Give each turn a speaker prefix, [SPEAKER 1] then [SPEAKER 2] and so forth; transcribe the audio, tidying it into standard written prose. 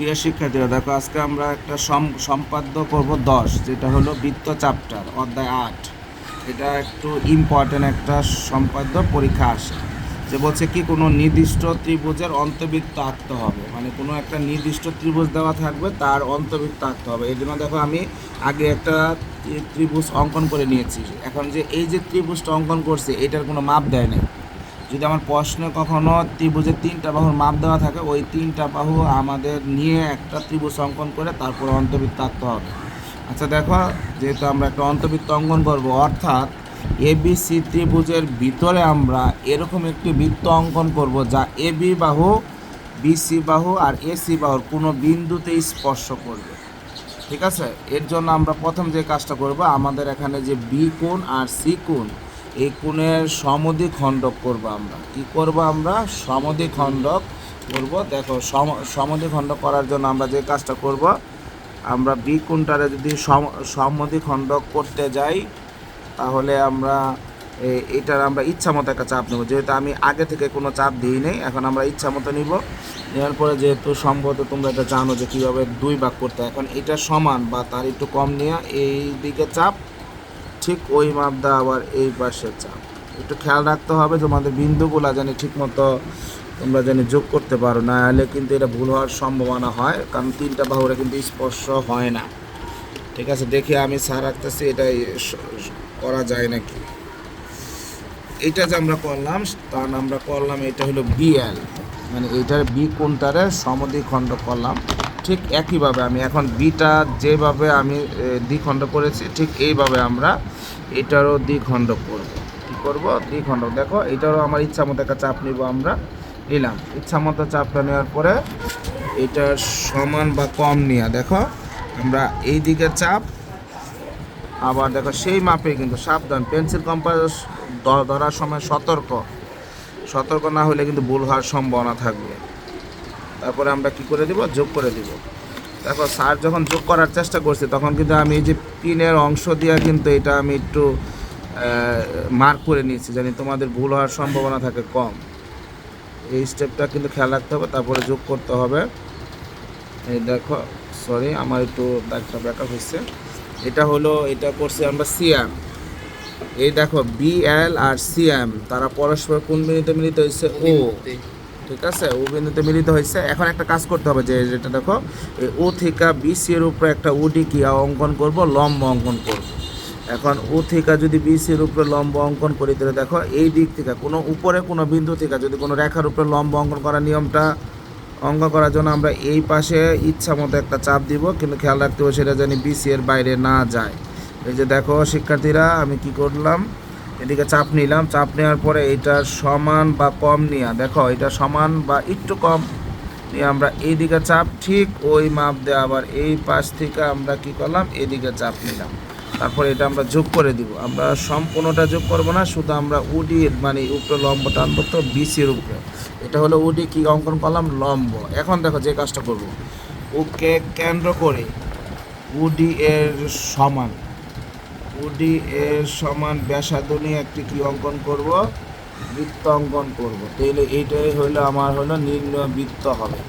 [SPEAKER 1] প্রিয় শিক্ষার্থীরা, দেখো আজকে আমরা একটা সম্পাদ্য করব 10, যেটা হলো বৃত্ত চ্যাপ্টার অধ্যায় 8। এটা একটু ইম্পর্টেন্ট একটা সম্পাদ্য, পরীক্ষা আসে। যে বলছে কি কোনো নির্দিষ্ট ত্রিভুজের অন্তর্বৃত্ত আঁকতে হবে, মানে কোনো একটা নির্দিষ্ট ত্রিভুজ দেওয়া থাকবে, তার অন্তর্বৃত্ত আঁকতে হবে। এই জন্য দেখো আমি আগে একটা ত্রিভুজ অঙ্কন করে নিয়েছি। এখন যে এই যে ত্রিভুজটা অঙ্কন করছে, এটার কোনো মাপ দেয় না। যদি আমার প্রশ্নে কখনো ত্রিভুজের 3টা বাহুর মাপ দেওয়া থাকে, ওই 3টা বাহু আমাদের নিয়ে একটা ত্রিভুজ অঙ্কন করে তারপরে অন্তর্বৃত্ত আঁকতে হবে। আচ্ছা দেখো, যেহেতু আমরা একটা অন্তর্বৃত্ত অঙ্কন করব, অর্থাৎ এবিসি ত্রিভুজের ভিতরে আমরা এরকম একটি বৃত্ত অঙ্কন করব যা এবি বাহু, বিসি বাহু আর এসি বাহুর কোনো বিন্দুতে স্পর্শ করবে। ঠিক আছে, এর জন্য আমরা প্রথম যে কাজটা করব, আমাদের এখানে যে বি কোণ আর সি কোণ, এই কোণের সমদ্বিখণ্ডক করব। আমরা কি করব? আমরা সমদ্বিখণ্ডক করব। দেখো সমদ্বিখণ্ডক করার জন্য আমরা যে কাজটা করব, আমরা বি কোণটারে যদি সমদ্বিখণ্ডক করতে যাই, তাহলে আমরা এটার আমরা ইচ্ছা মতো একটা চাপ নেব। যেহেতু আমি আগে থেকে কোনো চাপ দিই নেই, এখন আমরা ইচ্ছা মতো নিব। নেওয়ার পরে যেহেতু সম্ভবত তোমরা এটা জানো যে কীভাবে 2 ভাগ করতে হয়, এখন এটা সমান বা তার একটু কম নিয়ে এই দিকে চাপ, ঠিক ওই মাপ দা আবার এই পাশে চাপ। একটু খেয়াল রাখতে হবে তোমাদের বিন্দুগুলা জানি ঠিক মতো তোমরা জানি যোগ করতে পারো, না হলে কিন্তু এটা ভুল হওয়ার সম্ভাবনা হয়, কারণ 3টা বাহুরে কিন্তু স্পর্শ হয় না। ঠিক আছে, দেখে আমি স্যার রাখতেছি এটাই করা যায় নাকি। এটা যে আমরা করলাম, তার আমরা করলাম এটা হলো বিএল, মানে এইটার বি কোণটারে সমদ্বিখণ্ড করলাম। ঠিক একইভাবে আমি এখন বিটা যেভাবে আমি দ্বিখণ্ড করেছি, ঠিক এইভাবে আমরা এটারও দ্বিখণ্ড করব। কী করব? দ্বিখণ্ড। দেখো এটারও আমার ইচ্ছা মতো একটা চাপ নিব, আমরা নিলাম। ইচ্ছা মতো চাপটা নেওয়ার পরে এটার সমান বা কম নিয়ে দেখো আমরা এই দিকে চাপ, আবার দেখো সেই মাপে কিন্তু সাবধান, পেন্সিল কম্পাস ধরার সময় সতর্ক না হলে কিন্তু ভুল হওয়ার সম্ভাবনা থাকবে। তারপরে আমরা কি করে দিব? যোগ করে দিব। দেখো স্যার যখন যোগ করার চেষ্টা করছে, তখন কিন্তু আমি এই যে পিনের অংশ দিয়ে কিন্তু এটা আমি একটু মার্ক করে নিয়েছি, জানি তোমাদের ভুল হওয়ার সম্ভাবনা থাকে কম। এই স্টেপটা কিন্তু খেয়াল রাখতে হবে, তারপরে যোগ করতে হবে। এই দেখো, সরি আমার একটু দাগটা ব্যাকআপ হয়েছে। এটা হলো, এটা করছি আমরা সিএম। এই দেখো বিএল আর সিএম তারা পরস্পর কোন বিন্দুতে মিলিত হয়েছে? ও। ঠিক আছে, ও বিন্দুতে মিলিত হয়েছে। এখন একটা কাজ করতে হবে, যে যেটা দেখো এই ও থেকে বিসি এর উপরে একটা ওডি কি অঙ্কন করব, লম্ব অঙ্কন করব। এখন ও থেকে যদি বিসি এর উপরে লম্ব অঙ্কন করি, তাহলে দেখো এই দিক থেকে কোনো উপরে কোনো বিন্দু থেকে যদি কোনো রেখার উপরে লম্ব অঙ্কন করার নিয়মটা অঙ্কন করার জন্য আমরা এই পাশে ইচ্ছা মতো একটা চাপ দিব, কিন্তু খেয়াল রাখতে হবে সেটা জানি বিসি এর বাইরে না যায়। এই যে দেখো শিক্ষার্থীরা, আমি কি করলাম, এদিকে চাপ নিলাম। চাপ নেওয়ার পরে এইটার সমান বা কম নিয়ে, দেখো এটা সমান বা একটু কম নিয়ে আমরা এইদিকে চাপ, ঠিক ওই মাপ দিয়ে আবার এই পাশ থেকে আমরা কি করলাম, এদিকে চাপ নিলাম। তারপরে এটা আমরা যোগ করে দিব। আমরা সম্পূর্ণটা যোগ করব না, শুধু আমরা উডি মানে উপরে লম্ব টানবো, তো বিসির উপরে। এটা হলো উডি কি অঙ্কন করলাম, লম্ব। এখন দেখো যে কাজটা করব, ওকে কেন্দ্র করে উডি এর সমান, ওডি এর সমান ব্যাসার্ধ নিয়ে একটি কি অঙ্কন করব, বৃত্ত অঙ্কন করব। তাহলে এইটাই হলো আমার হলো নির্ণয় বৃত্ত হবে।